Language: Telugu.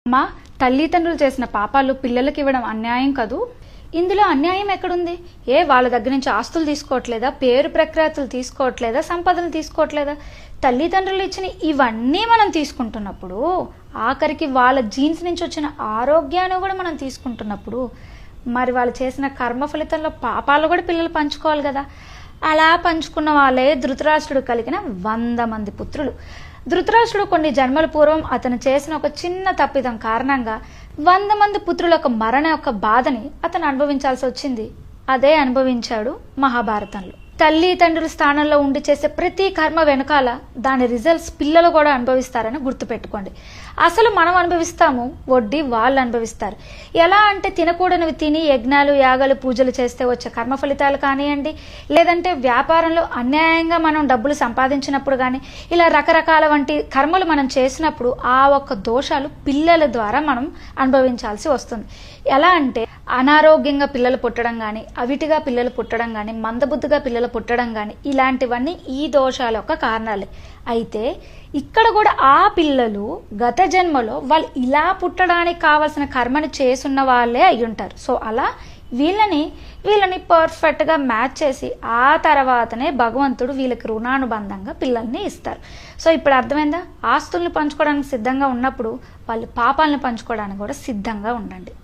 అమ్మా, తల్లిదండ్రులు చేసిన పాపాలు పిల్లలకి ఇవ్వడం అన్యాయం కదూ. ఇందులో అన్యాయం ఎక్కడుంది? వాళ్ళ దగ్గర నుంచి ఆస్తులు తీసుకోవట్లేదా, పేరు ప్రఖ్యాతులు తీసుకోవట్లేదా, సంపదలు తీసుకోవట్లేదా? తల్లిదండ్రులు ఇచ్చిన ఇవన్నీ మనం తీసుకుంటున్నప్పుడు, ఆఖరికి వాళ్ళ జీన్స్ నుంచి వచ్చిన ఆరోగ్యాన్ని కూడా మనం తీసుకుంటున్నప్పుడు, మరి వాళ్ళు చేసిన కర్మ ఫలితంలో పాపాలు కూడా పిల్లలు పంచుకోవాలి కదా. అలా పంచుకున్న వాళ్ళే ధృతరాష్ట్రుడు కలిగిన 100 మంది పుత్రులు. ధృతరాష్ట్రుడు కొన్ని జన్మల పూర్వం అతను చేసిన ఒక చిన్న తప్పిదం కారణంగా 100 మంది పుత్రుల యొక్క మరణ యొక్క బాధని అతను అనుభవించాల్సి వచ్చింది. అదే అనుభవించాడు మహాభారతంలో. తల్లి తండ్రుల స్థానంలో ఉండి చేసే ప్రతి కర్మ వెనకాల దాని రిజల్ట్స్ పిల్లలు కూడా అనుభవిస్తారని గుర్తుపెట్టుకోండి. అసలు మనం అనుభవిస్తాము, వడ్డీ వాళ్ళు అనుభవిస్తారు. ఎలా అంటే తినకూడనివి తిని యజ్ఞాలు యాగాలు పూజలు చేస్తే వచ్చే కర్మ ఫలితాలు కానివ్వండి, లేదంటే వ్యాపారంలో అన్యాయంగా మనం డబ్బులు సంపాదించినప్పుడు కానీ, ఇలా రకరకాల వంటి కర్మలు మనం చేసినప్పుడు ఆ ఒక్క దోషాలు పిల్లల ద్వారా మనం అనుభవించాల్సి వస్తుంది. ఎలా అంటే అనారోగ్యంగా పిల్లలు పుట్టడం కానీ, అవిటిగా పిల్లలు పుట్టడం కానీ, మందబుద్ధిగా పిల్లలు పుట్టడం కానీ, ఇలాంటివన్నీ ఈ దోషాల యొక్క కారణాలే. అయితే ఇక్కడ కూడా ఆ పిల్లలు గత జన్మలో వాళ్ళు ఇలా పుట్టడానికి కావాల్సిన కర్మని చేసున్న వాళ్ళే అయి ఉంటారు. సో అలా వీళ్ళని పర్ఫెక్ట్గా మ్యాచ్ చేసి ఆ తర్వాతనే భగవంతుడు వీళ్ళకి రుణానుబంధంగా పిల్లల్ని ఇస్తారు. సో ఇప్పుడు అర్థమైందా? ఆస్తుల్ని పంచుకోవడానికి సిద్ధంగా ఉన్నప్పుడు వాళ్ళు పాపాలను పంచుకోవడానికి కూడా సిద్ధంగా ఉండండి.